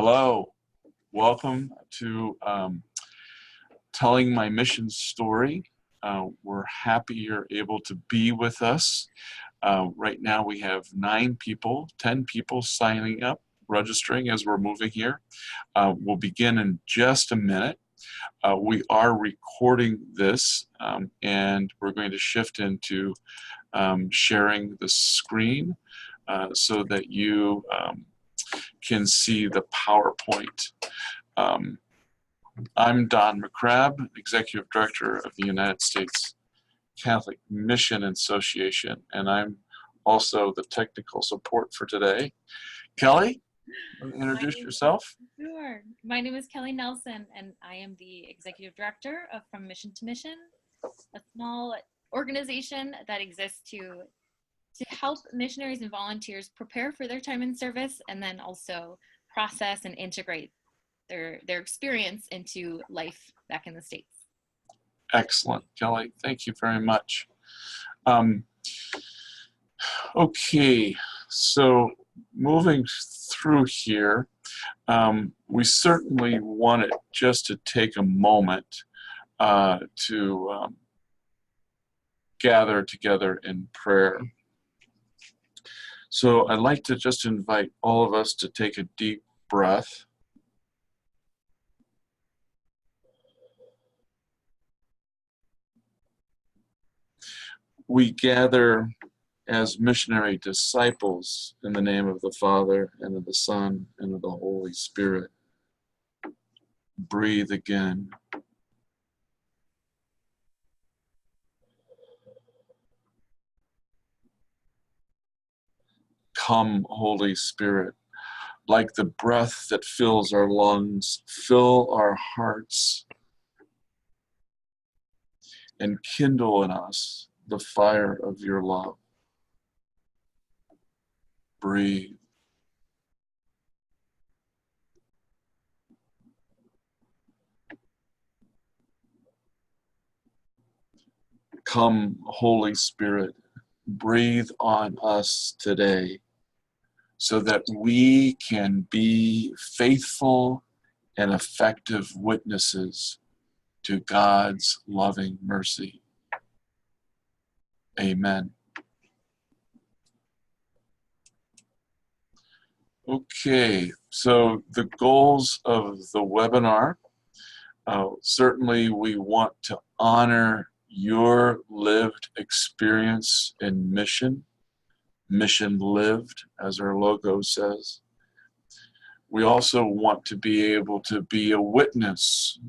Hello, welcome to Telling My Mission Story. We're happy you're able to be with us. Right now we have 10 people signing up, registering as we're moving here. We'll begin in just a minute. We are recording this and we're going to shift into sharing the screen so that you can see the PowerPoint. I'm Don McCrabb, Executive Director of the United States Catholic Mission Association, and I'm also the technical support for today. Kelly, introduce yourself. Sure. My name is Kelli Nelson, and I am the Executive Director of From Mission to Mission, a small organization that exists to help missionaries and volunteers prepare for their time in service and then also process and integrate their experience into life back in the States. Excellent, Kelly. Thank you very much. Okay, so moving through here, we certainly wanted just to take a moment to gather together in prayer. So I'd like to just invite all of us to take a deep breath. We gather as missionary disciples in the name of the Father, and of the Son, and of the Holy Spirit. Breathe again. Come, Holy Spirit, like the breath that fills our lungs, fill our hearts, and kindle in us the fire of your love. Breathe. Come, Holy Spirit, breathe on us today so that we can be faithful and effective witnesses to God's loving mercy. Amen. Okay, so the goals of the webinar, certainly we want to honor your lived experience in mission lived, as our logo says. We also want to be able to be a witness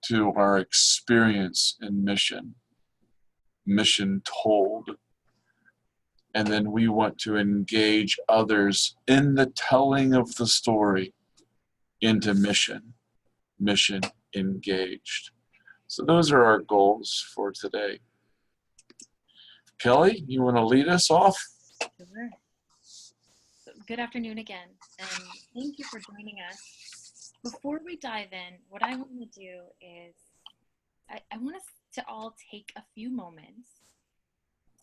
to our experience in mission told. And then we want to engage others in the telling of the story into mission engaged. So those are our goals for today. Kelly, you want to lead us off? Sure. So good afternoon again, and thank you for joining us. Before we dive in, what I want to do is I want us to all take a few moments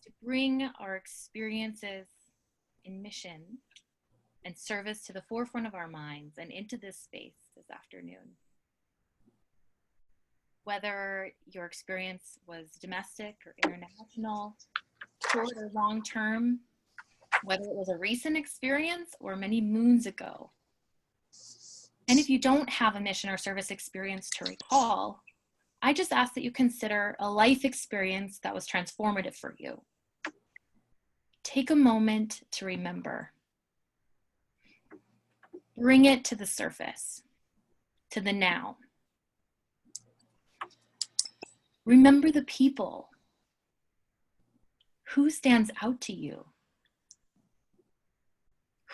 to bring our experiences in mission and service to the forefront of our minds and into this space this afternoon. Whether your experience was domestic or international, short or long term, whether it was a recent experience or many moons ago. And if you don't have a mission or service experience to recall, I just ask that you consider a life experience that was transformative for you. Take a moment to remember. Bring it to the surface, to the now. Remember the people. Who stands out to you?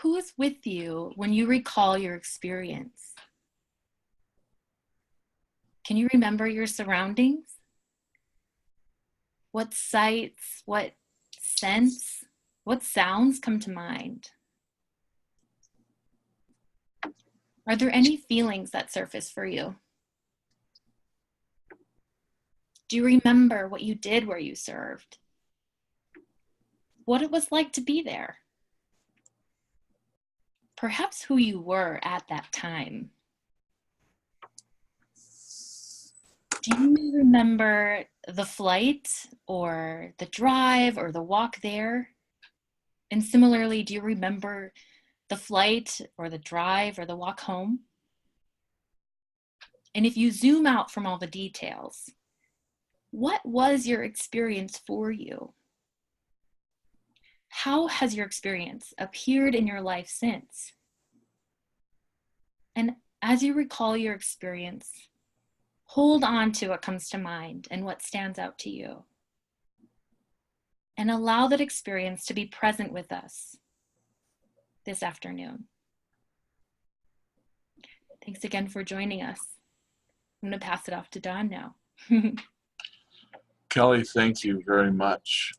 Who is with you when you recall your experience? Can you remember your surroundings? What sights, what scents, what sounds come to mind? Are there any feelings that surface for you? Do you remember what you did where you served? What it was like to be there? perhaps who you were at that time. Do you remember the flight or the drive or the walk there? And similarly, do you remember the flight or the drive or the walk home? And if you zoom out from all the details, what was your experience for you? How has your experience appeared in your life since? And as you recall your experience, hold on to what comes to mind and what stands out to you. And allow that experience to be present with us this afternoon. Thanks again for joining us. I'm going to pass it off to Don now. Kelly, thank you very much.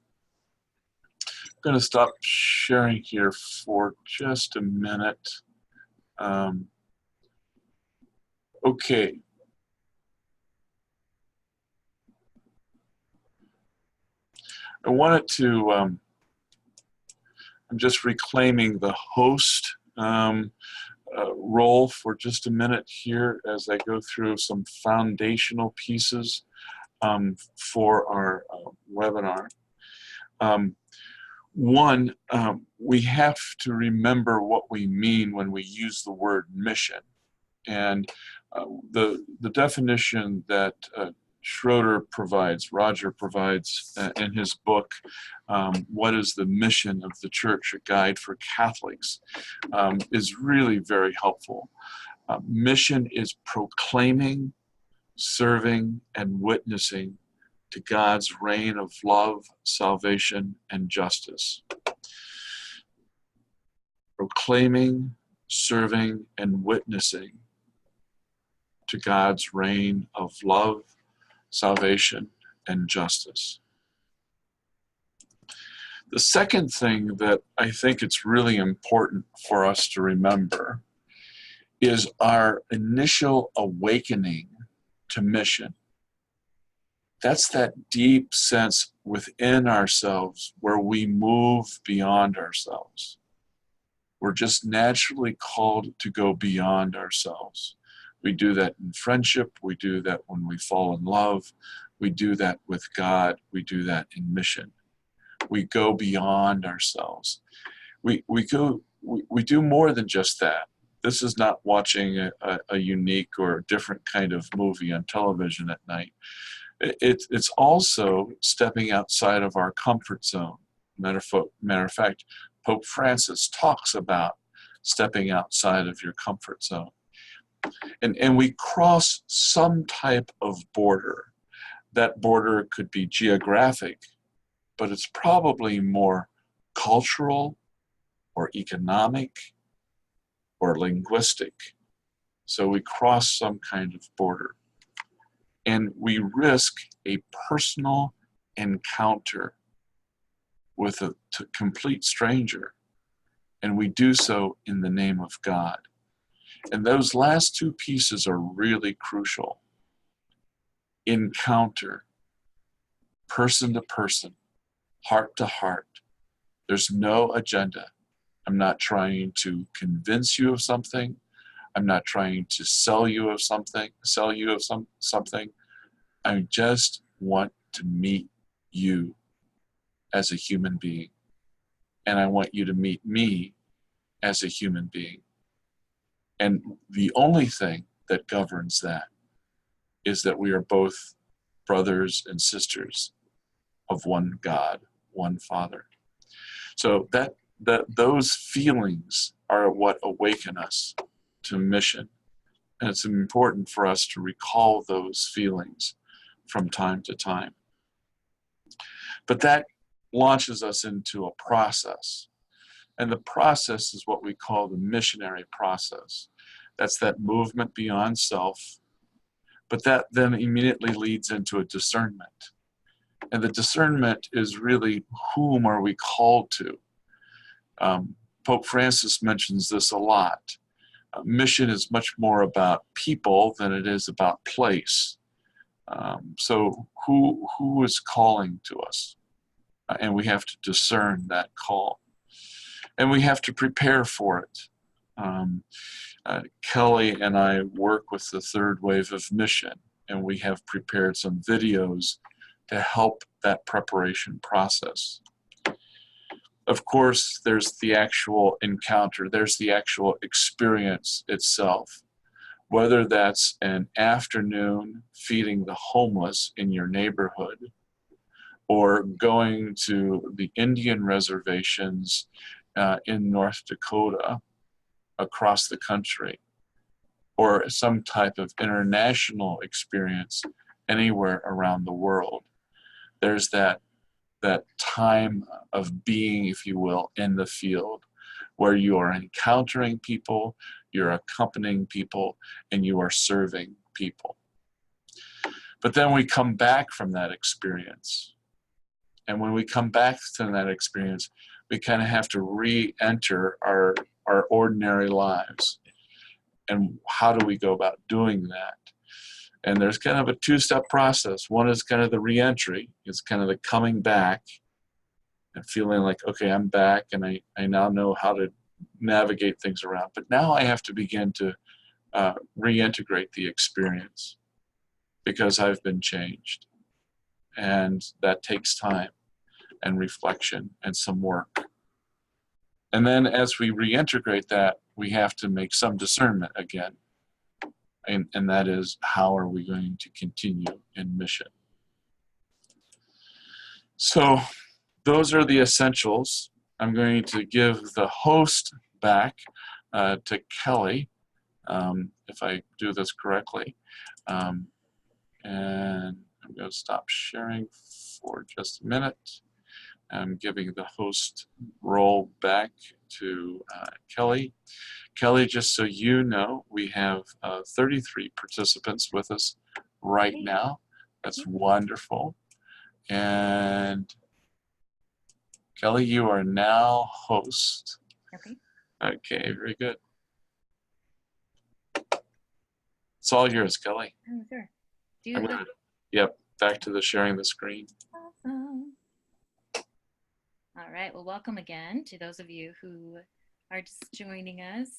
I'm going to stop sharing here for just a minute. Okay. I wanted to, I'm just reclaiming the host role for just a minute here as I go through some foundational pieces for our webinar. One, we have to remember what we mean when we use the word mission. And the definition that Roger provides in his book, What is the Mission of the Church, a Guide for Catholics, is really very helpful. Mission is proclaiming, serving, and witnessing to God's reign of love, salvation, and justice. Proclaiming, serving, and witnessing to God's reign of love, salvation, and justice. The second thing that I think it's really important for us to remember is our initial awakening to mission. That's that deep sense within ourselves where we move beyond ourselves. We're just naturally called to go beyond ourselves. We do that in friendship. We do that when we fall in love. We do that with God. We do that in mission. We go beyond ourselves. We do more than just that. This is not watching a unique or different kind of movie on television at night. It's also stepping outside of our comfort zone. Matter of fact, Pope Francis talks about stepping outside of your comfort zone. And we cross some type of border. That border could be geographic, but it's probably more cultural or economic or linguistic. So we cross some kind of border. And we risk a personal encounter with a complete stranger. And we do so in the name of God. And those last two pieces are really crucial. Encounter, person to person, heart to heart. There's no agenda. I'm not trying to convince you of something. I'm not trying to sell you something. I just want to meet you as a human being. And I want you to meet me as a human being. And the only thing that governs that is that we are both brothers and sisters of one God, one Father. So those feelings are what awaken us to mission. And it's important for us to recall those feelings from time to time. But that launches us into a process. And the process is what we call the missionary process. That's that movement beyond self. But that then immediately leads into a discernment. And the discernment is really, whom are we called to? Pope Francis mentions this a lot. Mission is much more about people than it is about place. So who is calling to us? And we have to discern that call. And we have to prepare for it. Kelly and I work with the third wave of mission, and we have prepared some videos to help that preparation process. Of course, there's the actual encounter, there's the actual experience itself. Whether that's an afternoon feeding the homeless in your neighborhood, or going to the Indian reservations in North Dakota, across the country, or some type of international experience anywhere around the world. There's that time of being, if you will, in the field, where you are encountering people, you're accompanying people, and you are serving people. But then we come back from that experience. And when we come back to that experience, we kind of have to re-enter our ordinary lives. And how do we go about doing that? And there's kind of a two-step process. One is kind of the re-entry. It's kind of the coming back and feeling like, okay, I'm back and I now know how to navigate things around. But now I have to begin to reintegrate the experience because I've been changed. And that takes time and reflection and some work. And then as we reintegrate that, we have to make some discernment again. And that is, how are we going to continue in mission? So those are the essentials. I'm going to give the host back to Kelly, if I do this correctly. And I'm going to stop sharing for just a minute. I'm giving the host role back to Kelly. Kelly, just so you know, we have 33 participants with us right now. That's wonderful. And Kelly, you are now host. Okay. Okay, very good. It's all yours, Kelly. Oh, sure. Do you Yep, back to the sharing the screen. Awesome. All right, well, welcome again to those of you who are just joining us.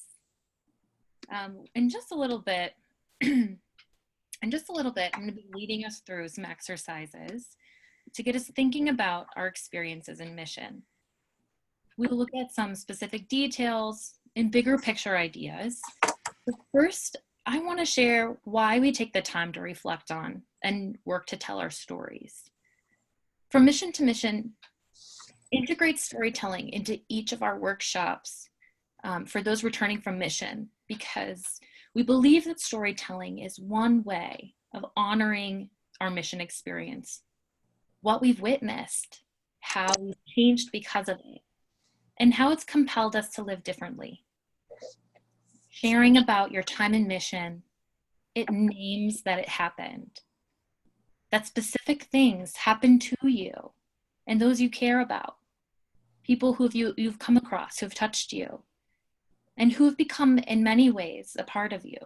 In just a little bit, I'm going to be leading us through some exercises to get us thinking about our experiences in mission. We'll look at some specific details and bigger picture ideas. But first, I want to share why we take the time to reflect on and work to tell our stories. From mission to mission, integrate storytelling into each of our workshops for those returning from mission, because we believe that storytelling is one way of honoring our mission experience, what we've witnessed, how we've changed because of it, and how it's compelled us to live differently. Sharing about your time in mission, it names that it happened, that specific things happened to you and those you care about, people who you've come across, who've touched you, and who have become in many ways a part of you.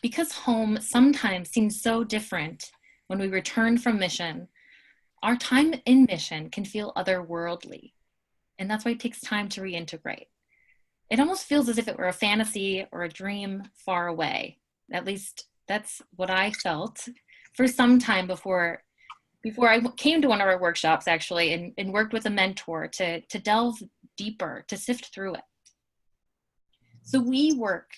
Because home sometimes seems so different when we return from mission, our time in mission can feel otherworldly, and that's why it takes time to reintegrate. It almost feels as if it were a fantasy or a dream far away. At least that's what I felt for some time before I came to one of our workshops, actually, and worked with a mentor to delve deeper, to sift through it. So we work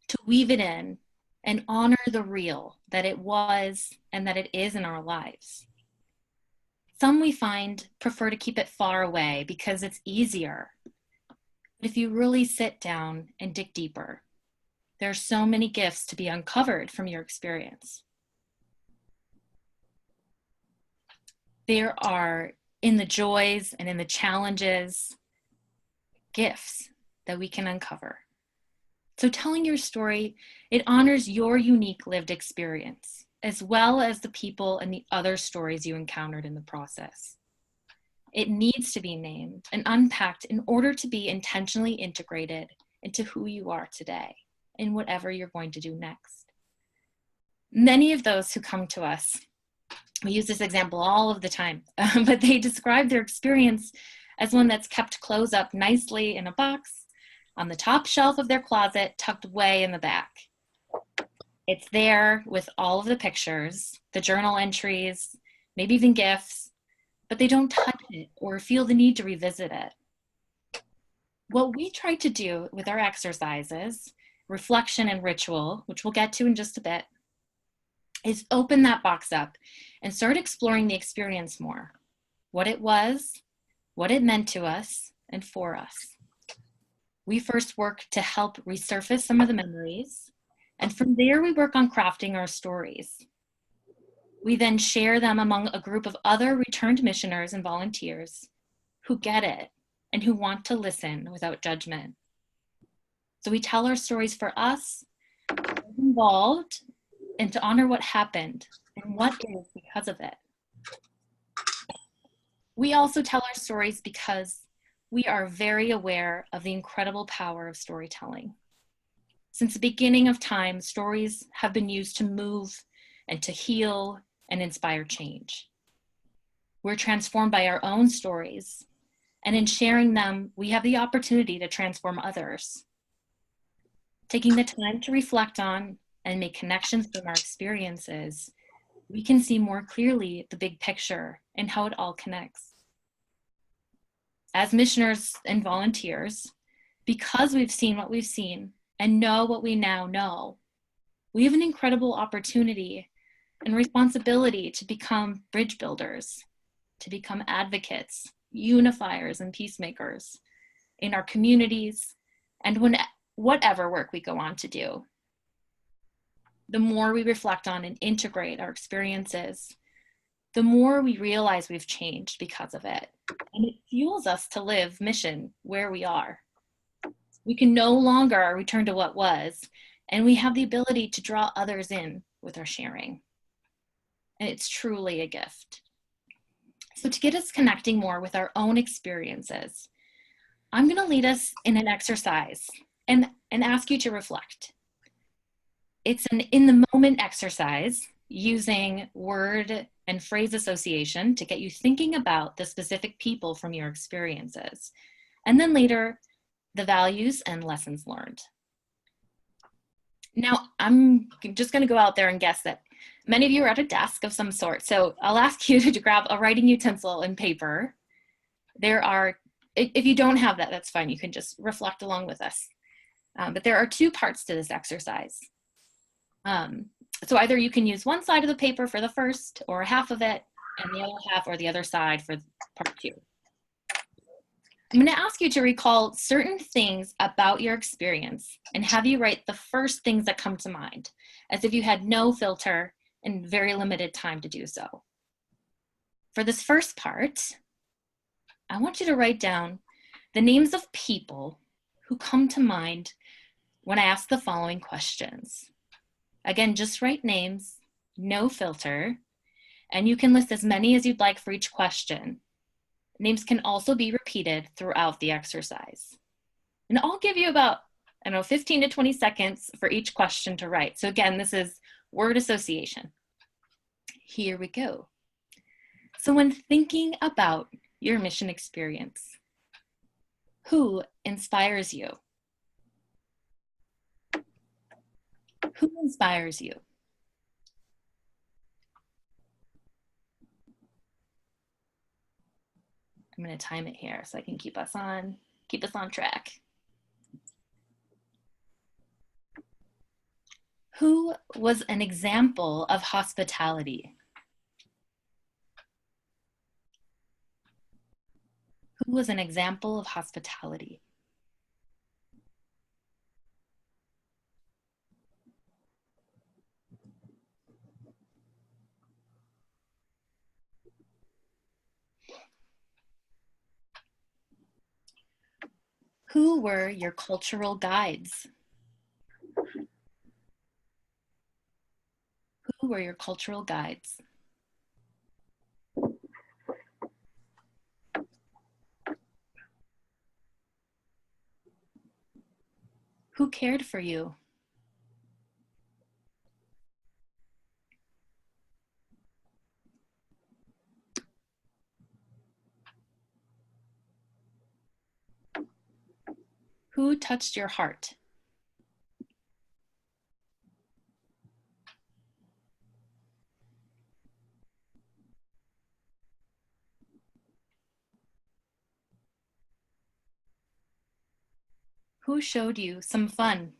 to weave it in and honor the real that it was and that it is in our lives. Some we find prefer to keep it far away because it's easier. But if you really sit down and dig deeper, there are so many gifts to be uncovered from your experience. There are, in the joys and in the challenges, gifts that we can uncover. So telling your story, it honors your unique lived experience, as well as the people and the other stories you encountered in the process. It needs to be named and unpacked in order to be intentionally integrated into who you are today and whatever you're going to do next. Many of those who come to us, we use this example all of the time, but they describe their experience as one that's kept closed up nicely in a box on the top shelf of their closet, tucked way in the back. It's there with all of the pictures, the journal entries, maybe even gifts, but they don't touch it or feel the need to revisit it. What we try to do with our exercises, reflection and ritual, which we'll get to in just a bit, is open that box up and start exploring the experience more. What it was, what it meant to us, and for us. We first work to help resurface some of the memories, and from there we work on crafting our stories. We then share them among a group of other returned missioners and volunteers who get it and who want to listen without judgment. So we tell our stories for us, involved, and to honor what happened and what is because of it. We also tell our stories because we are very aware of the incredible power of storytelling. Since the beginning of time, stories have been used to move and to heal and inspire change. We're transformed by our own stories, and in sharing them, we have the opportunity to transform others. Taking the time to reflect on and make connections from our experiences, we can see more clearly the big picture and how it all connects. As missioners and volunteers, because we've seen what we've seen and know what we now know, we have an incredible opportunity and responsibility to become bridge builders, to become advocates, unifiers, and peacemakers in our communities and whatever work we go on to do. The more we reflect on and integrate our experiences, the more we realize we've changed because of it. And it fuels us to live mission where we are. We can no longer return to what was, and we have the ability to draw others in with our sharing. And it's truly a gift. So to get us connecting more with our own experiences, I'm going to lead us in an exercise and ask you to reflect. It's an in the moment exercise using word and phrase association to get you thinking about the specific people from your experiences, and then later, the values and lessons learned. Now, I'm just going to go out there and guess that many of you are at a desk of some sort, so I'll ask you to grab a writing utensil and paper. If you don't have that, that's fine. You can just reflect along with us. But there are two parts to this exercise. So either you can use one side of the paper for the first, or half of it, and the other half or the other side for part two. I'm going to ask you to recall certain things about your experience and have you write the first things that come to mind, as if you had no filter and very limited time to do so. For this first part, I want you to write down the names of people who come to mind when I ask the following questions. Again, just write names, no filter, and you can list as many as you'd like for each question. Names can also be repeated throughout the exercise. And I'll give you about, 15 to 20 seconds for each question to write. So again, this is word association. Here we go. So when thinking about your mission experience, who inspires you? Who inspires you? I'm going to time it here so I can keep us on track. Who was an example of hospitality? Who was an example of hospitality? Who were your cultural guides? Who were your cultural guides? Who cared for you? Who touched your heart? Who showed you some fun?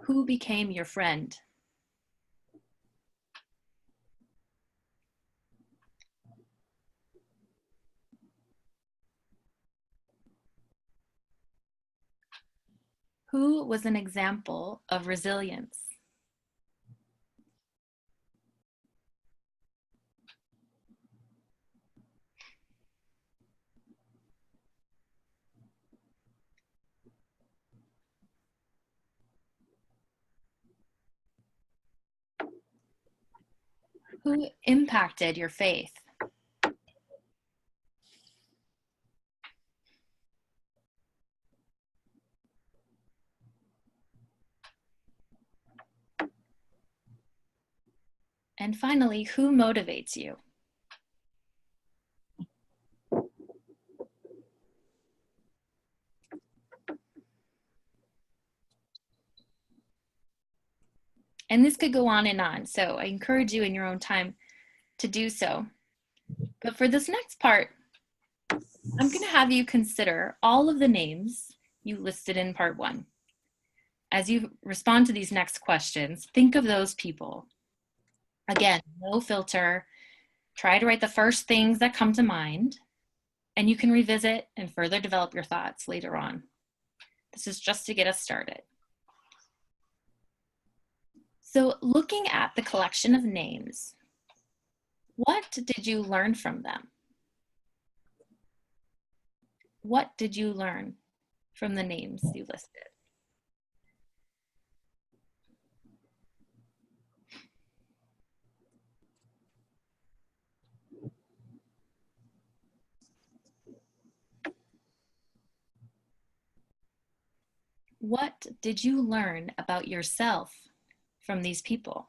Who became your friend? Who was an example of resilience? Who impacted your faith? And finally, who motivates you? And this could go on, so I encourage you in your own time to do so. But for this next part, I'm going to have you consider all of the names you listed in part 1. As you respond to these next questions, think of those people. Again, no filter. Try to write the first things that come to mind, and you can revisit and further develop your thoughts later on. This is just to get us started. So, looking at the collection of names, what did you learn from them? What did you learn from the names you listed? What did you learn about yourself from these people?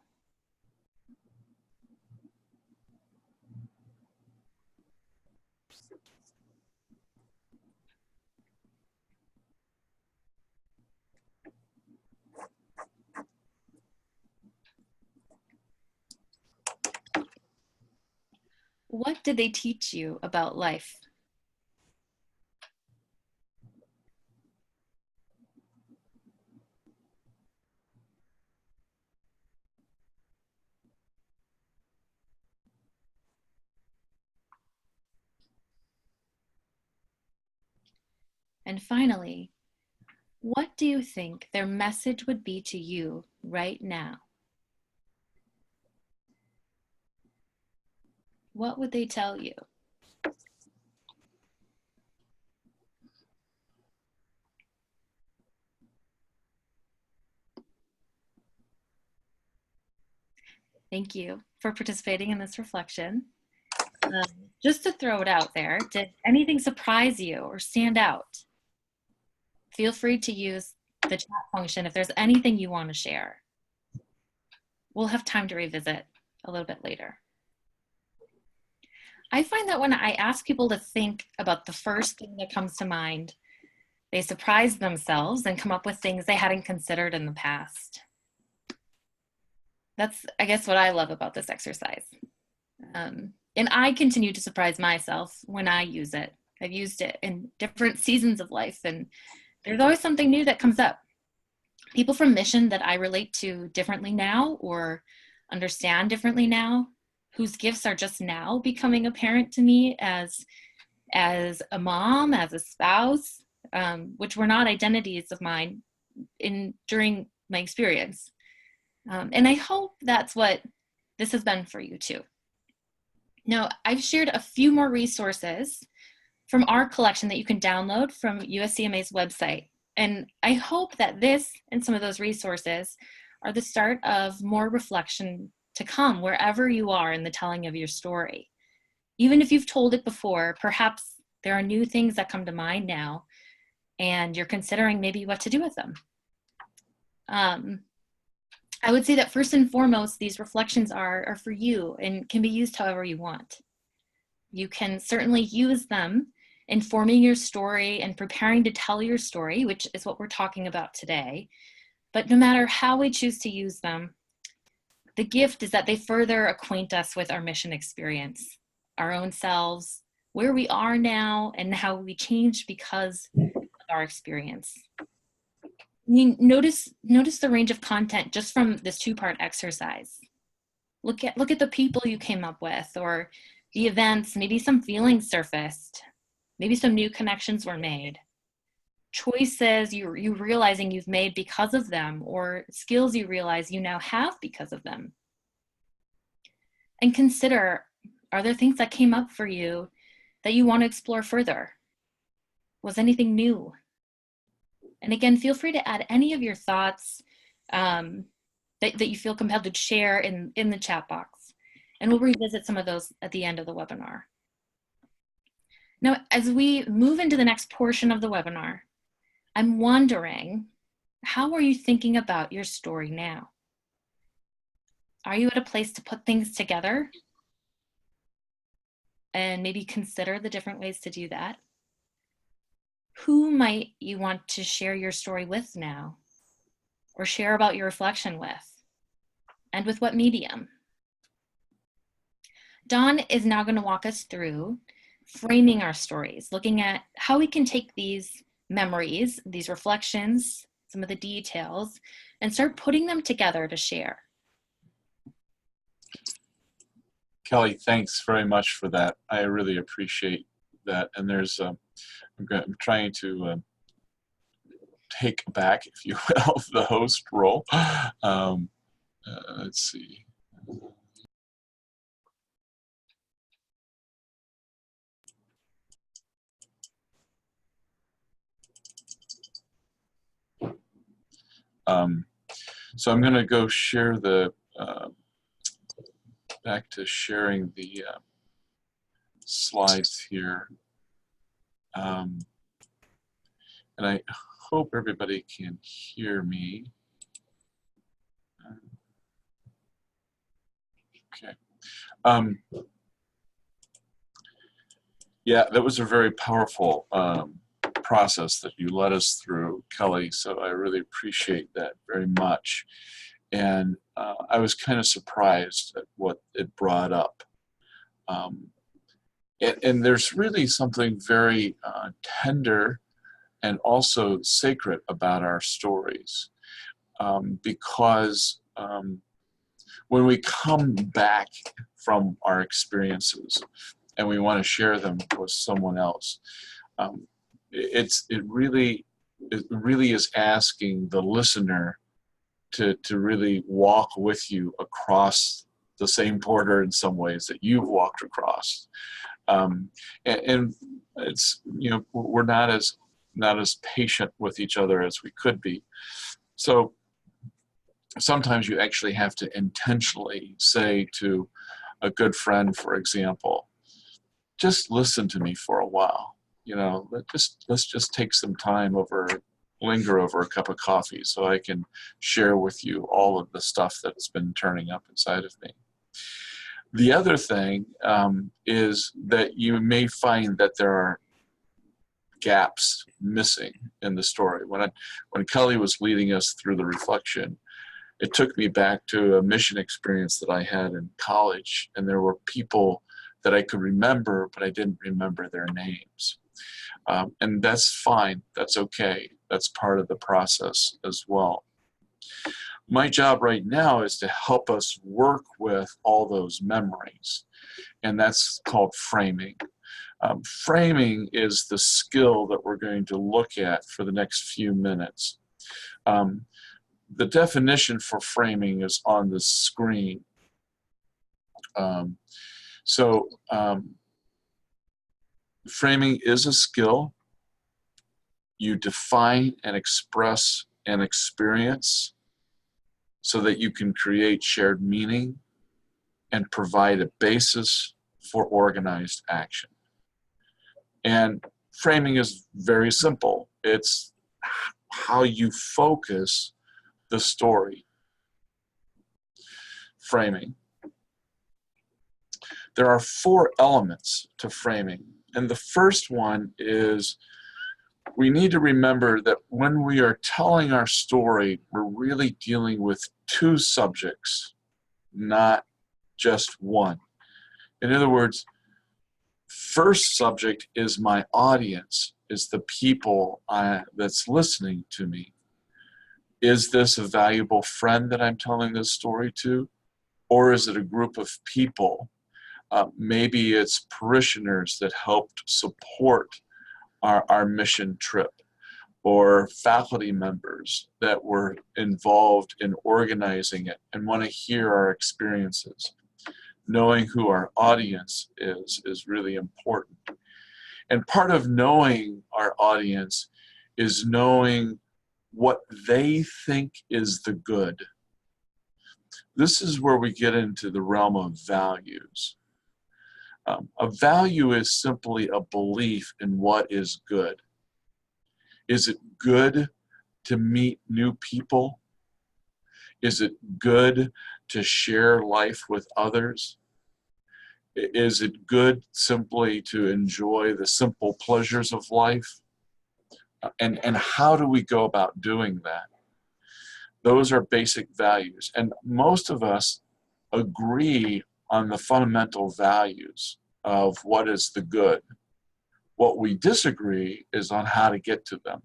What did they teach you about life? And finally, what do you think their message would be to you right now? What would they tell you? Thank you for participating in this reflection. Just to throw it out there, did anything surprise you or stand out? Feel free to use the chat function if there's anything you want to share. We'll have time to revisit a little bit later. I find that when I ask people to think about the first thing that comes to mind, they surprise themselves and come up with things they hadn't considered in the past. That's, I guess, what I love about this exercise. And I continue to surprise myself when I use it. I've used it in different seasons of life, and there's always something new that comes up. People from Mission that I relate to differently now or understand differently now, whose gifts are just now becoming apparent to me as a mom, as a spouse, which were not identities of mine during my experience. And I hope that's what this has been for you too. Now, I've shared a few more resources from our collection that you can download from USCMA's website. And I hope that this and some of those resources are the start of more reflection to come wherever you are in the telling of your story. Even if you've told it before, perhaps there are new things that come to mind now and you're considering maybe what to do with them. I would say that first and foremost, these reflections are for you and can be used however you want. You can certainly use them in forming your story and preparing to tell your story, which is what we're talking about today. But no matter how we choose to use them, the gift is that they further acquaint us with our mission experience, our own selves, where we are now, and how we changed because of our experience. Notice the range of content just from this two-part exercise. Look at the people you came up with, or the events. Maybe some feelings surfaced. Maybe some new connections were made. Choices you realizing you've made because of them, or skills you realize you now have because of them. And consider, are there things that came up for you that you want to explore further? Was anything new? And again, feel free to add any of your thoughts that you feel compelled to share in the chat box. And we'll revisit some of those at the end of the webinar. Now, as we move into the next portion of the webinar, I'm wondering, how are you thinking about your story now? Are you at a place to put things together and maybe consider the different ways to do that? Who might you want to share your story with now, or share about your reflection with, and with what medium? Dawn is now going to walk us through framing our stories, looking at how we can take these memories, these reflections, some of the details, and start putting them together to share. Kelly, thanks very much for that. I really appreciate that. And there's, I'm trying to take back, if you will, the host role. Let's see. So I'm going to go share the, back to sharing the slides here. And I hope everybody can hear me. Okay. Yeah, that was a very powerful process that you led us through, Kelly, so I really appreciate that very much. And I was kind of surprised at what it brought up. And there's really something very tender and also sacred about our stories, because when we come back from our experiences and we want to share them with someone else, it really is asking the listener to really walk with you across the same border in some ways that you've walked across. And it's, you know, we're not as patient with each other as we could be. So sometimes you actually have to intentionally say to a good friend, for example, just listen to me for a while. You know, let's just take some time linger over a cup of coffee so I can share with you all of the stuff that's been turning up inside of me. The other thing is that you may find that there are gaps missing in the story. When Kelly was leading us through the reflection, it took me back to a mission experience that I had in college, and there were people that I could remember, but I didn't remember their names. And that's fine, that's okay. That's part of the process as well. My job right now is to help us work with all those memories, and that's called framing. Framing is the skill that we're going to look at for the next few minutes. The definition for framing is on the screen. Framing is a skill. You define and express an experience so that you can create shared meaning and provide a basis for organized action. And framing is very simple. It's how you focus the story. framing. There are 4 elements to framing. And the first one is we need to remember that when we are telling our story, we're really dealing with 2 subjects, not just one. In other words, first subject is my audience, is the people that's listening to me. Is this a valuable friend that I'm telling this story to? Or is it a group of people? Maybe it's parishioners that helped support our mission trip, or faculty members that were involved in organizing it and want to hear our experiences. Knowing who our audience is really important. And part of knowing our audience is knowing what they think is the good. This is where we get into the realm of values. A value is simply a belief in what is good. Is it good to meet new people? Is it good to share life with others? Is it good simply to enjoy the simple pleasures of life? And how do we go about doing that? Those are basic values. And most of us agree on the fundamental values of what is the good. What we disagree is on how to get to them.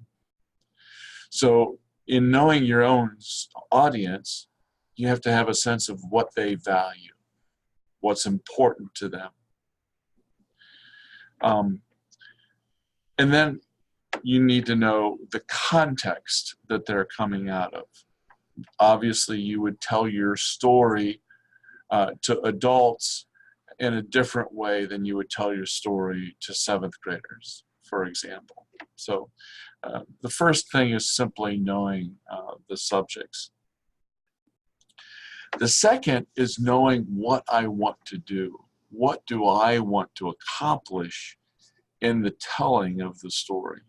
So in knowing your own audience, you have to have a sense of what they value, what's important to them. And then you need to know the context that they're coming out of. Obviously, you would tell your story to adults in a different way than you would tell your story to 7th graders, for example. So the first thing is simply knowing the subjects. The second is knowing what I want to do. What do I want to accomplish in the telling of the story?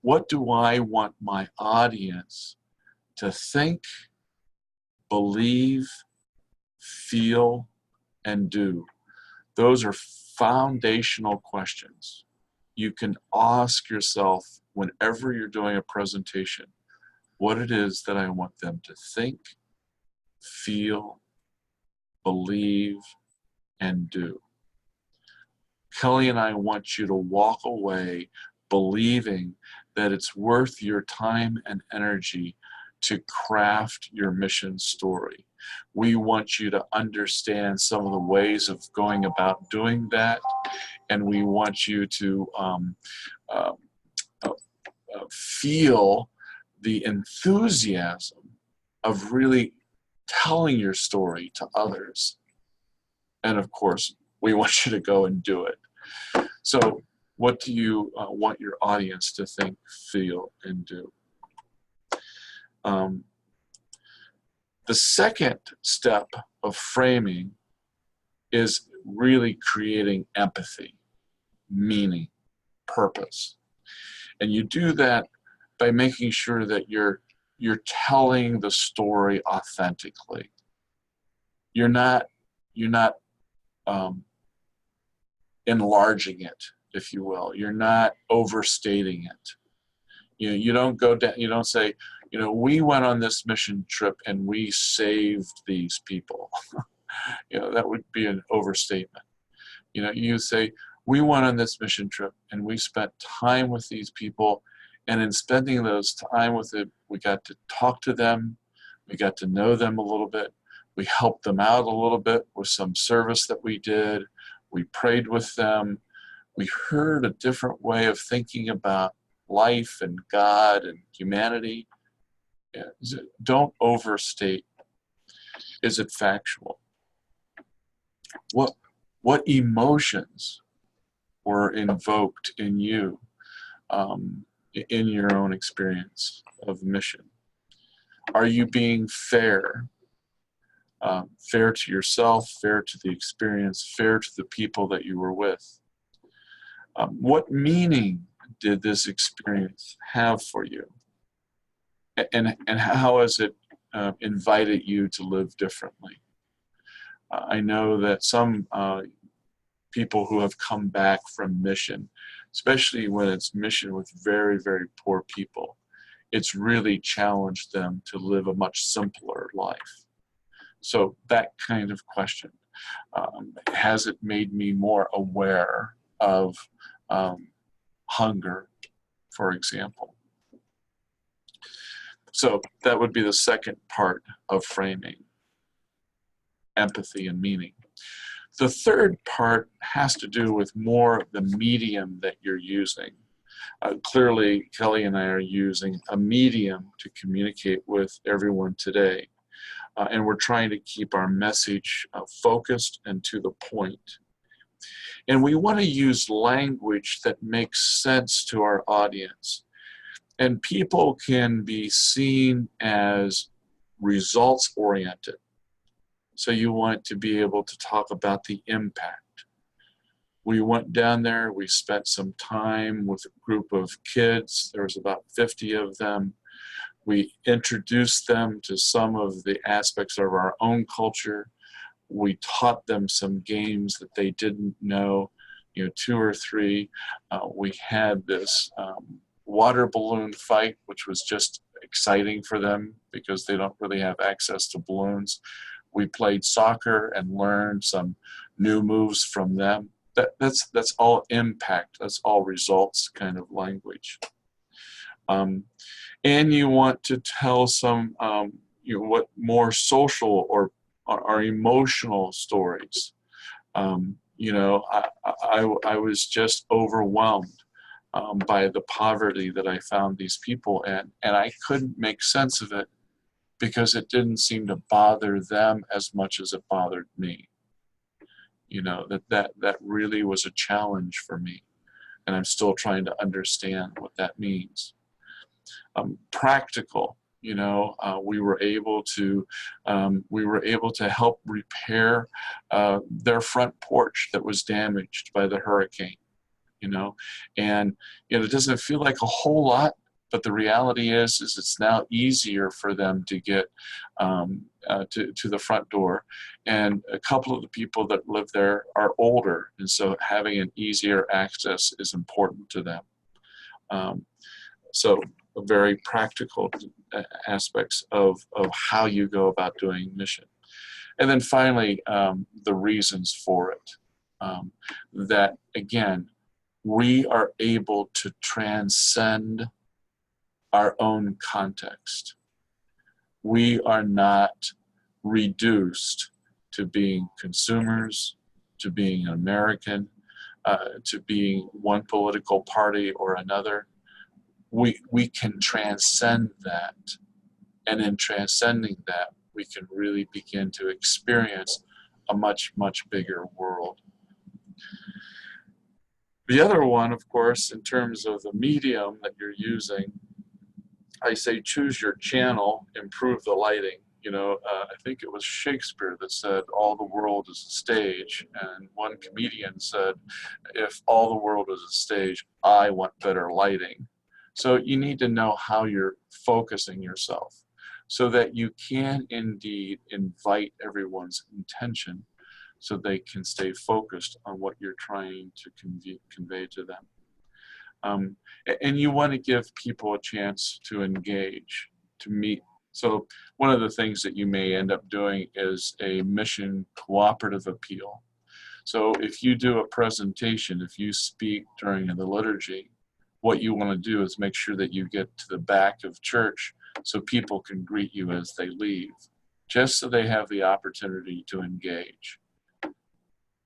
What do I want my audience to think, believe, feel, and do? Those are foundational questions. You can ask yourself whenever you're doing a presentation, what it is that I want them to think, feel, believe, and do. Kelly and I want you to walk away believing that it's worth your time and energy to craft your mission story. We want you to understand some of the ways of going about doing that, and we want you to feel the enthusiasm of really telling your story to others. And of course, we want you to go and do it. So what do you want your audience to think, feel, and do? The second step of framing is really creating empathy, meaning, purpose. And you do that by making sure that you're telling the story authentically. You're not enlarging it, if you will. You're not overstating it. You don't go down. You don't say, we went on this mission trip and we saved these people. That would be an overstatement. You say, we went on this mission trip and we spent time with these people, and in spending those time with it, we got to talk to them, we got to know them a little bit, we helped them out a little bit with some service that we did, we prayed with them, we heard a different way of thinking about life and God and humanity. Don't overstate. Is it factual? What emotions were invoked in you in your own experience of mission? Are you being fair? Fair to yourself, fair to the experience, fair to the people that you were with? What meaning did this experience have for you? And how has it invited you to live differently? I know that some people who have come back from mission, especially when it's mission with very, very poor people, it's really challenged them to live a much simpler life. So that kind of question, has it made me more aware of hunger, for example? So that would be the second part of framing, empathy and meaning. The third part has to do with more the medium that you're using. Clearly, Kelli and I are using a medium to communicate with everyone today. And we're trying to keep our message focused and to the point. And we want to use language that makes sense to our audience. And people can be seen as results oriented. So you want to be able to talk about the impact. We went down there, we spent some time with a group of kids. There was about 50 of them. We introduced them to some of the aspects of our own culture. We taught them some games that they didn't know, 2 or 3. We had this water balloon fight, which was just exciting for them because they don't really have access to balloons. We played soccer and learned some new moves from them. That's all impact. That's all results kind of language. And you want to tell some what more social or emotional stories. I was just overwhelmed by the poverty that I found these people in, and I couldn't make sense of it because it didn't seem to bother them as much as it bothered me. That really was a challenge for me, and I'm still trying to understand what that means. Practical, we were able to help repair their front porch that was damaged by the hurricane. And it doesn't feel like a whole lot, but the reality is it's now easier for them to get to the front door. And a couple of the people that live there are older, and so having an easier access is important to them. So very practical aspects of how you go about doing mission. And then finally, the reasons for it. That, again, we are able to transcend our own context. We are not reduced to being consumers, to being an American, to being one political party or another. We can transcend that. And in transcending that, we can really begin to experience a much, much bigger world. The other one, of course, in terms of the medium that you're using, I say choose your channel, improve the lighting. I think it was Shakespeare that said, all the world is a stage. And one comedian said, if all the world is a stage, I want better lighting. So you need to know how you're focusing yourself so that you can indeed invite everyone's intention so they can stay focused on what you're trying to convey to them. And you want to give people a chance to engage, to meet. So one of the things that you may end up doing is a mission cooperative appeal. So if you do a presentation, if you speak during the liturgy, what you want to do is make sure that you get to the back of church so people can greet you as they leave, just so they have the opportunity to engage.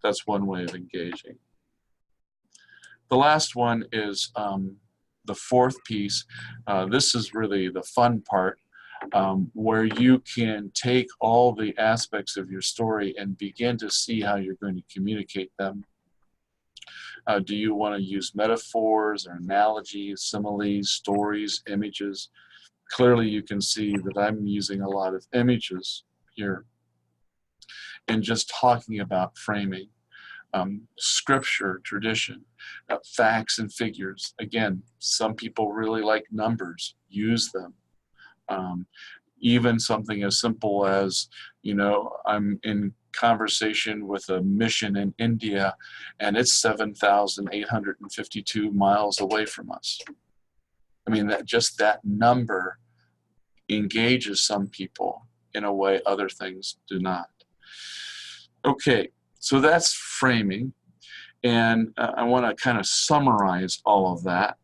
That's one way of engaging. The last one is the fourth piece. This is really the fun part, where you can take all the aspects of your story and begin to see how you're going to communicate them. Do you want to use metaphors or analogies, similes, stories, images? Clearly you can see that I'm using a lot of images here and just talking about framing. Scripture, tradition, facts and figures. Again, some people really like numbers, use them. even something as simple as, I'm in conversation with a mission in India and it's 7,852 miles away from us. I mean, that number engages some people in a way other things do not. Okay, so that's framing. And I want to kind of summarize all of that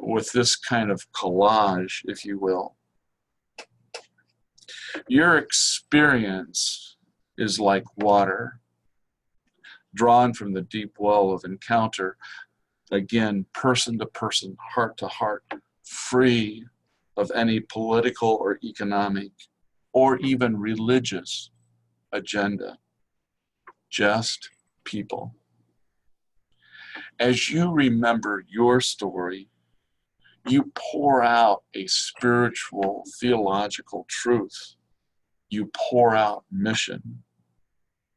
with this kind of collage, if you will. Your experience is like water, drawn from the deep well of encounter, again, person to person, heart to heart, free of any political or economic or even religious agenda, just people. As you remember your story, you pour out a spiritual, theological truth. You pour out mission.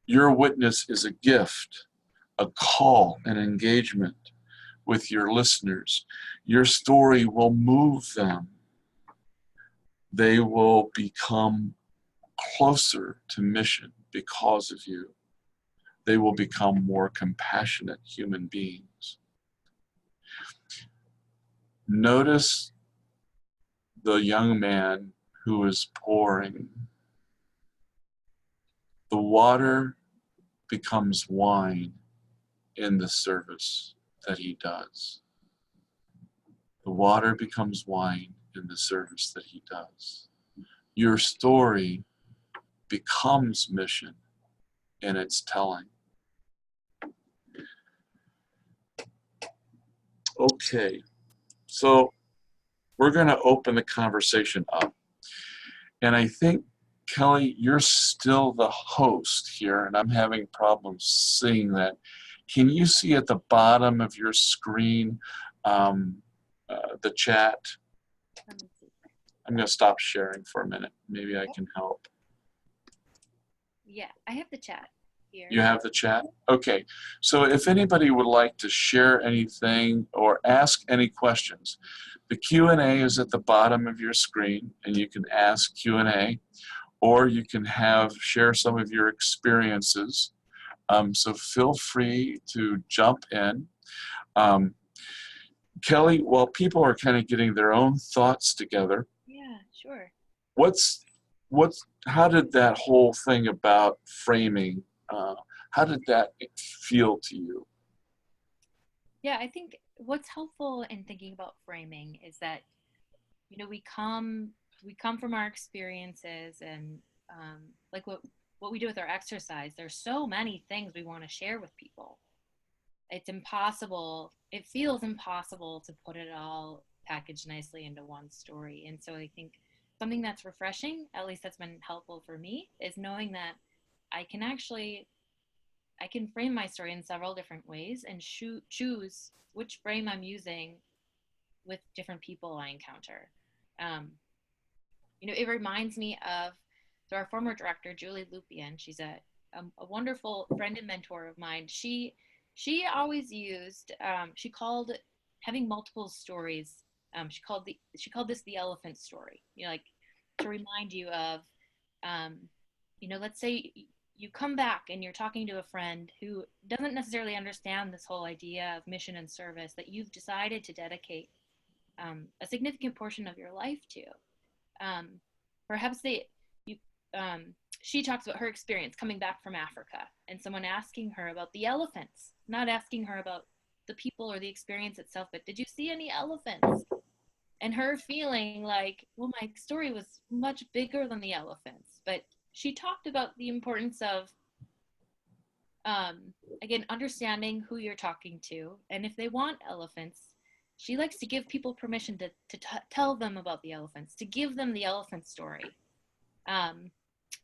Your witness is a gift, a call, an engagement with your listeners. Your story will move them. They will become closer to mission because of you. They will become more compassionate human beings. Notice the young man who is pouring. The water becomes wine in the service that he does. The water becomes wine in the service that he does. Your story becomes mission in its telling. Okay, so we're going to open the conversation up. And I think, Kelli, you're still the host here, and I'm having problems seeing that. Can you see at the bottom of your screen the chat? I'm going to stop sharing for a minute. Maybe I can help. Yeah, I have the chat here. You have the chat? Okay. So if anybody would like to share anything or ask any questions, the Q&A is at the bottom of your screen, and you can ask Q&A, or you can share some of your experiences. So feel free to jump in. Kelli, while people are kind of getting their own thoughts together, yeah, sure. How did that whole thing about framing, how did that feel to you? Yeah, I think what's helpful in thinking about framing is that, we come from our experiences, and like what we do with our exercise, there's so many things we want to share with people. It's impossible. It feels impossible to put it all packaged nicely into one story. And so I think something that's refreshing, at least that's been helpful for me, is knowing that I can frame my story in several different ways and choose which frame I'm using with different people I encounter. It reminds me of our former director, Julie Lupien. She's a wonderful friend and mentor of mine. She always used, she called having multiple stories, she called this the elephant story, like to remind you of, let's say you come back and you're talking to a friend who doesn't necessarily understand this whole idea of mission and service that you've decided to dedicate a significant portion of your life to. Perhaps she talks about her experience coming back from Africa and someone asking her about the elephants, not asking her about the people or the experience itself, but did you see any elephants? And her feeling like, well, my story was much bigger than the elephants. But she talked about the importance of, again, understanding who you're talking to. And if they want elephants, she likes to give people permission to tell them about the elephants, to give them the elephant story.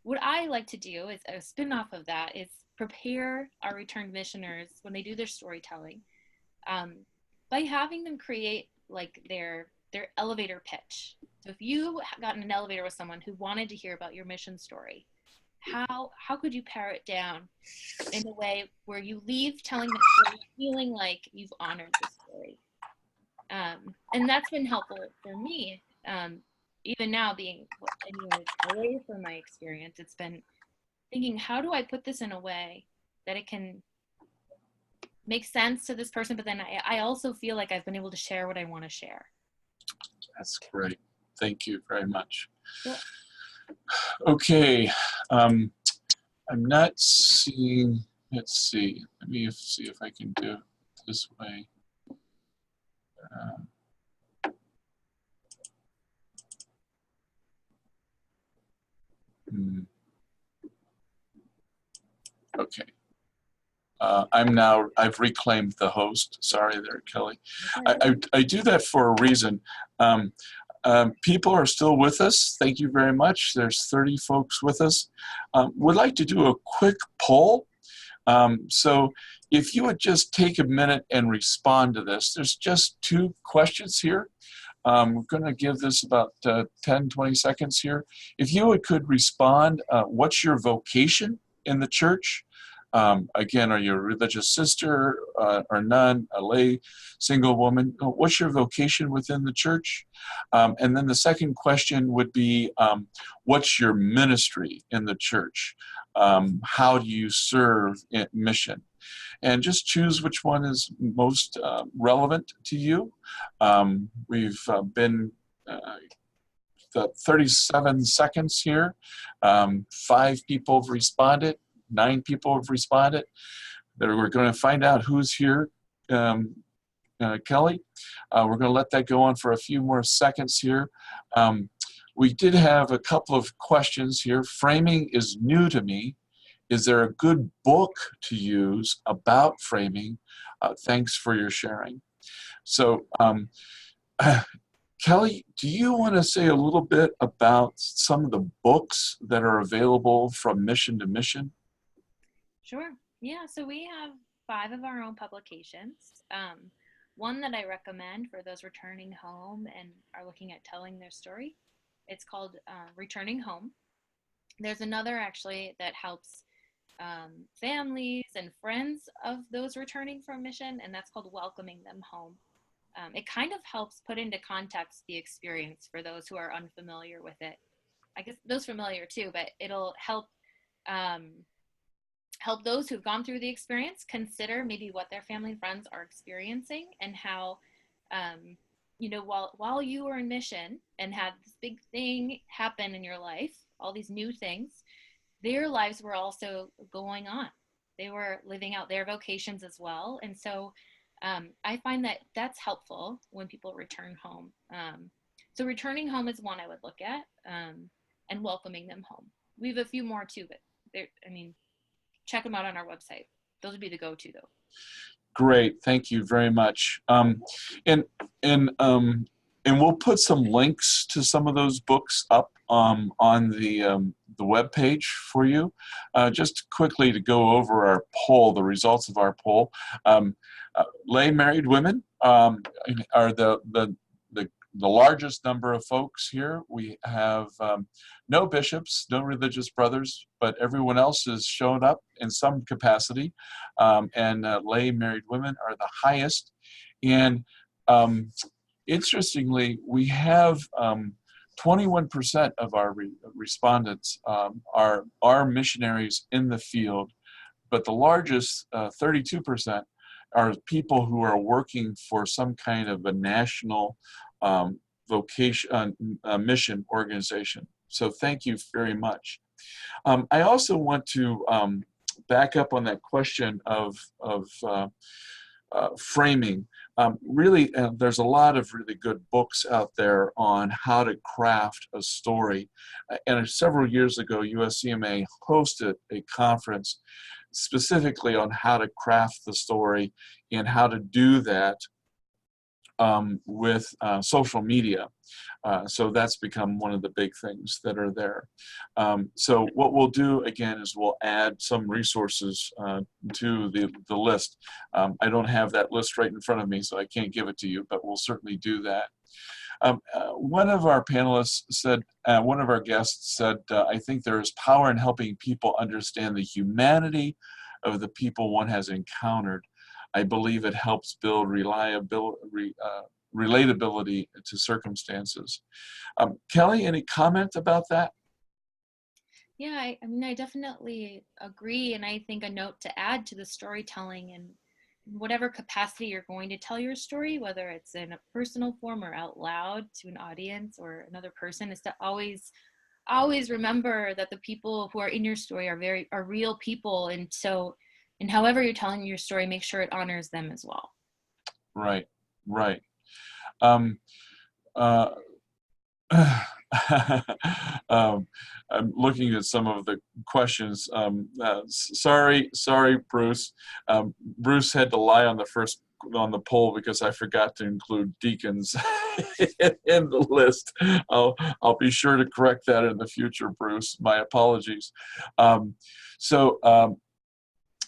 What I like to do is a spin-off of that is prepare our returned missioners when they do their storytelling by having them create like their elevator pitch. So if you got in an elevator with someone who wanted to hear about your mission story, how could you pare it down in a way where you leave telling the story feeling like you've honored the story? And that's been helpful for me. even now being 10 years away from my experience, it's been thinking, how do I put this in a way that it can make sense to this person, but then I also feel like I've been able to share what I want to share. That's great. Thank you very much. Sure. Okay, I'm not seeing, let's see, let me see if I can do it this way. Okay. I've reclaimed the host. Sorry there, Kelly. I do that for a reason. People are still with us. Thank you very much. There's 30 folks with us. Would like to do a quick poll. So if you would just take a minute and respond to this. There's just 2 questions here. We're going to give this about 10, 20 seconds here. If you could respond, what's your vocation in the church? Again, are you a religious sister or nun, a lay, single woman? What's your vocation within the church? And then the second question would be, what's your ministry in the church? How do you serve in mission? And just choose which one is most relevant to you. We've been 37 seconds here. 5 people have responded. 9 people have responded. We're going to find out who's here. Kelli, we're going to let that go on for a few more seconds here. We did have a couple of questions here. Framing is new to me. Is there a good book to use about framing? Thanks for your sharing. So, Kelli, do you want to say a little bit about some of the books that are available from mission to mission? Sure. Yeah, so we have 5 of our own publications. One that I recommend for those returning home and are looking at telling their story, it's called Returning Home. There's another actually that helps families and friends of those returning from mission, and that's called Welcoming Them Home. It kind of helps put into context the experience for those who are unfamiliar with it. I guess those familiar too, but it'll help help those who've gone through the experience consider maybe what their family and friends are experiencing, and how you know, while you were in mission and had this big thing happen in your life, all these new things, their lives were also going on. They were living out their vocations as well. And so I find that that's helpful when people return home. So Returning Home is one I would look at, and Welcoming Them Home. We have a few more too, but I mean, check them out on our website. Those would be the go-to though. Great, thank you very much. And we'll put some links to some of those books up on the web page for you. Just quickly to go over our poll, the results of our poll. Lay married women are the largest number of folks here. We have no bishops, no religious brothers, but everyone else has shown up in some capacity. And lay married women are the highest. And interestingly, we have 21% of our respondents are missionaries in the field, but the largest 32% are people who are working for some kind of a national vocation, mission organization. So thank you very much. I also want to back up on that question of framing. Really, there's a lot of really good books out there on how to craft a story. And several years ago, USCMA hosted a conference specifically on how to craft the story and how to do that with social media. So that's become one of the big things that are there. So what we'll do again is we'll add some resources to the list. I don't have that list right in front of me, so I can't give it to you, but we'll certainly do that. One of our panelists said, one of our guests said, I think there is power in helping people understand the humanity of the people one has encountered. I believe it helps build relatability to circumstances. Kelly, any comment about that? Yeah, I mean, I definitely agree. And I think a note to add to the storytelling, and whatever capacity you're going to tell your story, whether it's in a personal form or out loud to an audience or another person, is to always remember that the people who are in your story are real people. And so, and however you're telling your story, make sure it honors them as well. Right, right. Um, uh, I'm looking at some of the questions. Sorry, Bruce. Bruce had to lie on the poll because I forgot to include deacons in the list. I'll be sure to correct that in the future, Bruce. My apologies.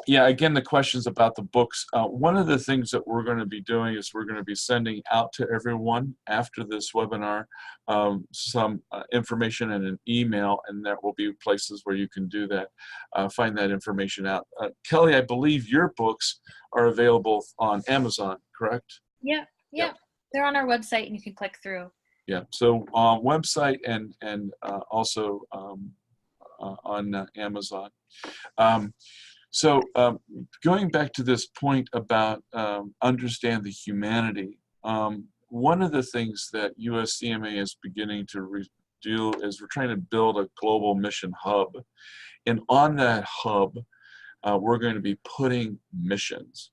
Yeah, again, the questions about the books. One of the things that we're going to be doing is we're going to be sending out to everyone after this webinar some information in an email, and there will be places where you can do that, find that information out. Kelly, I believe your books are available on Amazon, correct? Yeah. Yep. They're on our website and you can click through. Yeah, so website and also on Amazon. So going back to this point about understand the humanity, one of the things that USCMA is beginning to do is we're trying to build a global mission hub. And on that hub, we're going to be putting missions.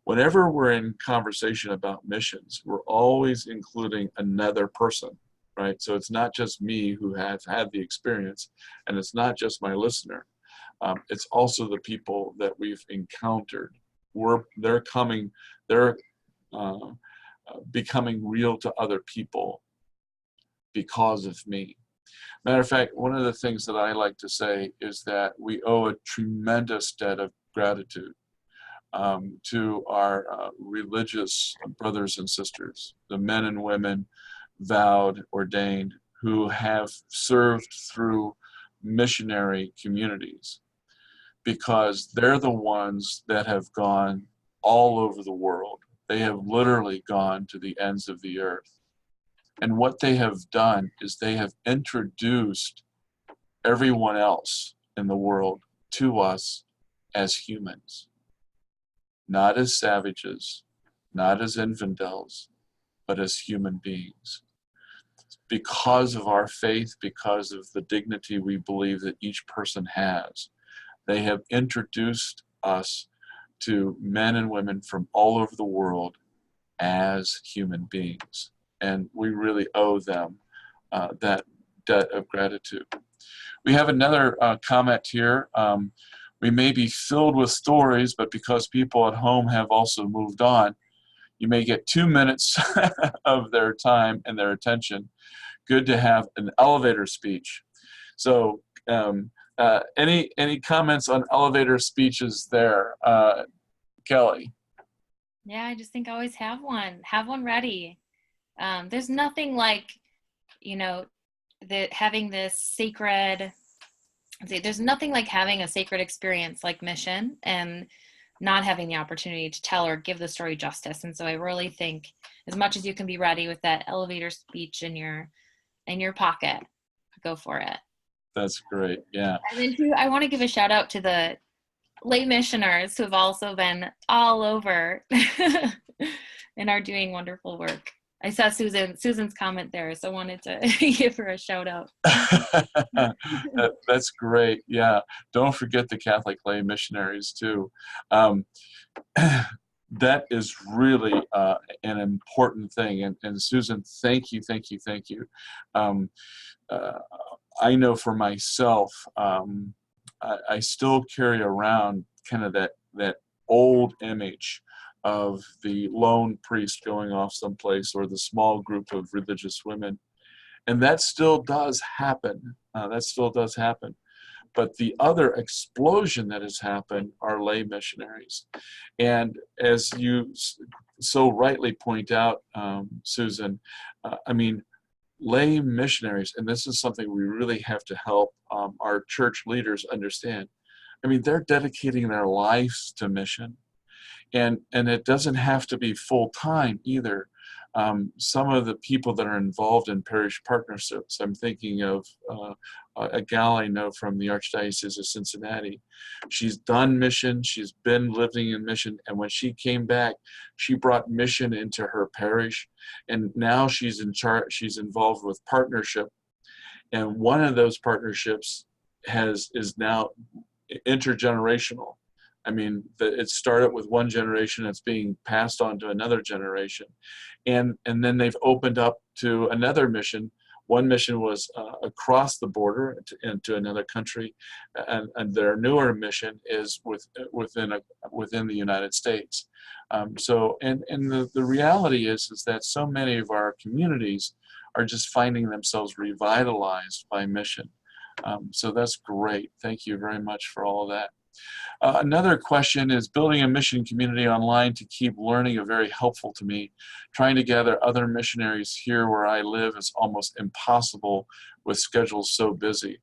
Whenever we're in conversation about missions, we're always including another person, right? So it's not just me who has had the experience, and it's not just my listener. It's also the people that we've encountered. They're becoming real to other people because of me. Matter of fact, one of the things that I like to say is that we owe a tremendous debt of gratitude to our religious brothers and sisters, the men and women vowed, ordained, who have served through missionary communities, because they're the ones that have gone all over the world. They have literally gone to the ends of the earth. And what they have done is they have introduced everyone else in the world to us as humans, not as savages, not as infidels, but as human beings. Because of our faith, because of the dignity we believe that each person has, they have introduced us to men and women from all over the world as human beings. And we really owe them that debt of gratitude. We have another comment here. We may be filled with stories, but because people at home have also moved on, you may get 2 minutes of their time and their attention. Good to have an elevator speech. So any comments on elevator speeches there, Kelly? Yeah, I just think always have one ready. There's nothing like, having this sacred, there's nothing like having a sacred experience like mission and not having the opportunity to tell or give the story justice. And so I really think as much as you can be ready with that elevator speech in your pocket, go for it. That's great. Yeah. And then too, I want to give a shout out to the lay missioners who have also been all over and are doing wonderful work. I saw Susan's comment there, so I wanted to give her a shout out. That's great. Yeah. Don't forget the Catholic lay missionaries too. That is really an important thing. And Susan, thank you. I know for myself, I still carry around kind of that old image of the lone priest going off someplace, or the small group of religious women. And that still does happen. But the other explosion that has happened are lay missionaries. And as you so rightly point out, Susan, lay missionaries, and this is something we really have to help our church leaders understand. They're dedicating their lives to mission. And it doesn't have to be full time either. some of the people that are involved in parish partnerships. I'm thinking of a gal I know from the Archdiocese of Cincinnati. She's done mission, she's been living in mission, and when she came back, she brought mission into her parish, and now she's in charge, she's involved with partnership, and one of those partnerships is now intergenerational. I mean, it started with one generation, it's being passed on to another generation. And then they've opened up to another mission. One mission was across the border into another country, and their newer mission is within the United States. So, and the reality is that so many of our communities are just finding themselves revitalized by mission. So that's great. Thank you very much for all of that. Another question is, building a mission community online to keep learning is very helpful to me. Trying to gather other missionaries here where I live is almost impossible with schedules so busy.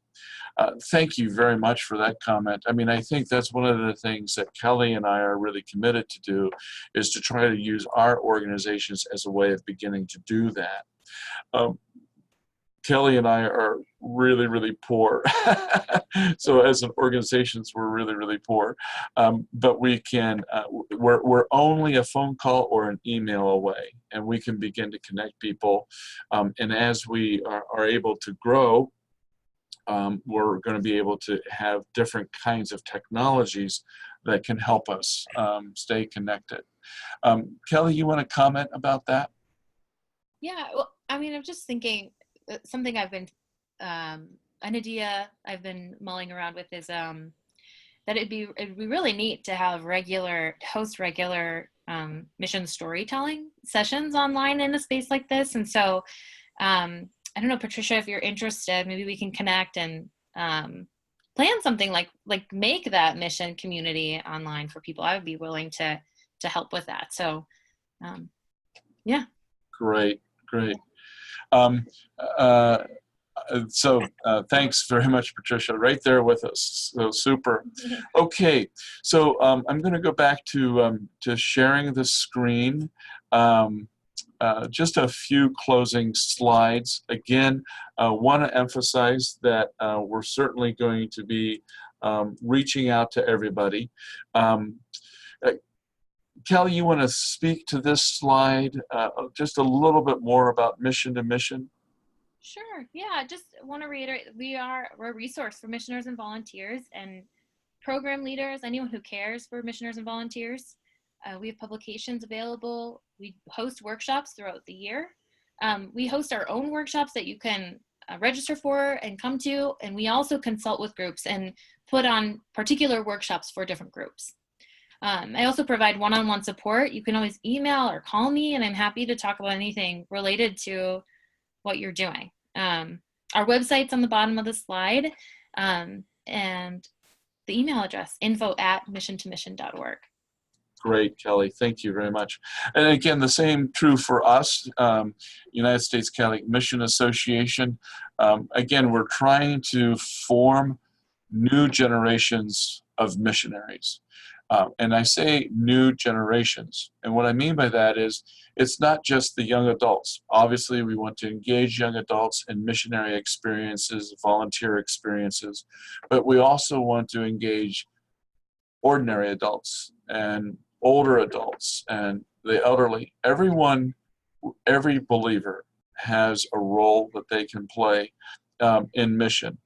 Thank you very much for that comment. I mean, I think that's one of the things that Kelli and I are really committed to do, is to try to use our organizations as a way of beginning to do that. Kelli and I are really, really poor. So as an organizations, we're really, really poor. But we can, we're only a phone call or an email away, and we can begin to connect people. And as we are able to grow, we're going to be able to have different kinds of technologies that can help us stay connected. Kelli, you want to comment about that? Yeah, well, I mean, I'm just thinking, something I've been, an idea I've been mulling around with is that it'd be really neat to have host regular mission storytelling sessions online in a space like this. And so, I don't know, Patricia, if you're interested, maybe we can connect and plan something like make that mission community online for people. I would be willing to help with that. So, yeah. Great. Thanks very much, Patricia, right there with us. So super. Okay, so I'm going to go back to sharing the screen. Just a few closing slides. Again, want to emphasize that we're certainly going to be reaching out to everybody. Kelli, you want to speak to this slide just a little bit more about mission to mission? Sure. Yeah, just want to reiterate, we're a resource for missioners and volunteers and program leaders, anyone who cares for missioners and volunteers. We have publications available. We host workshops throughout the year. We host our own workshops that you can register for and come to, and we also consult with groups and put on particular workshops for different groups. I also provide one-on-one support. You can always email or call me, and I'm happy to talk about anything related to what you're doing. Our website's on the bottom of the slide, and the email address, info@missiontomission.org. Great, Kelli. Thank you very much. And again, the same true for us, United States Catholic Mission Association. Again, we're trying to form new generations of missionaries. And I say new generations. And what I mean by that is, it's not just the young adults. Obviously, we want to engage young adults in missionary experiences, volunteer experiences, but we also want to engage ordinary adults and older adults and the elderly. Everyone, every believer has a role that they can play in mission.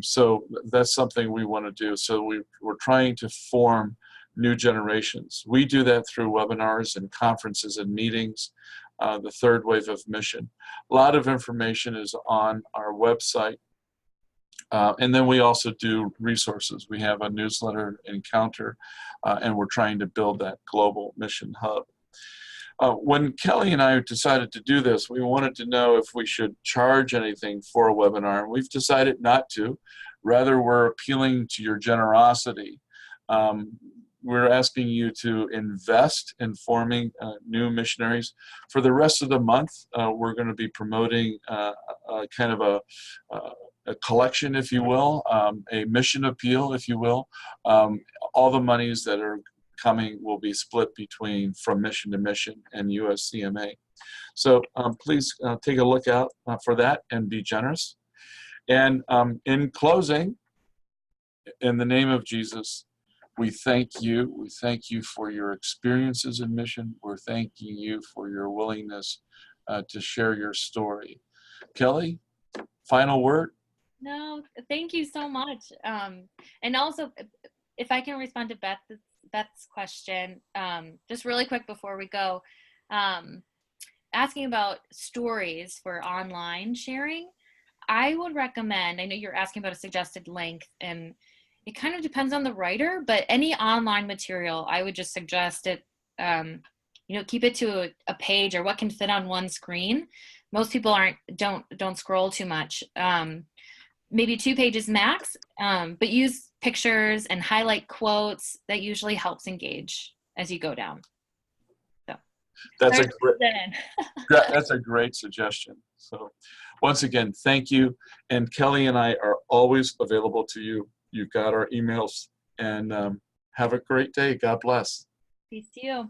So that's something we want to do. So we're trying to form new generations. We do that through webinars and conferences and meetings, the third wave of mission. A lot of information is on our website. And then we also do resources. We have a newsletter encounter, and we're trying to build that global mission hub. When Kelli and I decided to do this, we wanted to know if we should charge anything for a webinar, and we've decided not to. Rather, we're appealing to your generosity. We're asking you to invest in forming new missionaries. For the rest of the month, we're going to be promoting kind of a collection, if you will, a mission appeal, if you will. All the monies that are coming will be split between From Mission to Mission and USCMA. So please take a look out for that and be generous. And in closing, in the name of Jesus, we thank you. We thank you for your experiences in mission. We're thanking you for your willingness to share your story. Kelli, final word? No, thank you so much. And also, if I can respond to Beth's question, just really quick before we go, asking about stories for online sharing, I would recommend, I know you're asking about a suggested length, and it kind of depends on the writer, but any online material, I would just suggest it, keep it to a page or what can fit on one screen. Most people don't scroll too much. Maybe 2 pages max, but use pictures and highlight quotes. That usually helps engage as you go down. So that's a great suggestion. So once again, thank you. And Kelli and I are always available to you. You've got our emails, and have a great day. God bless. Peace to you.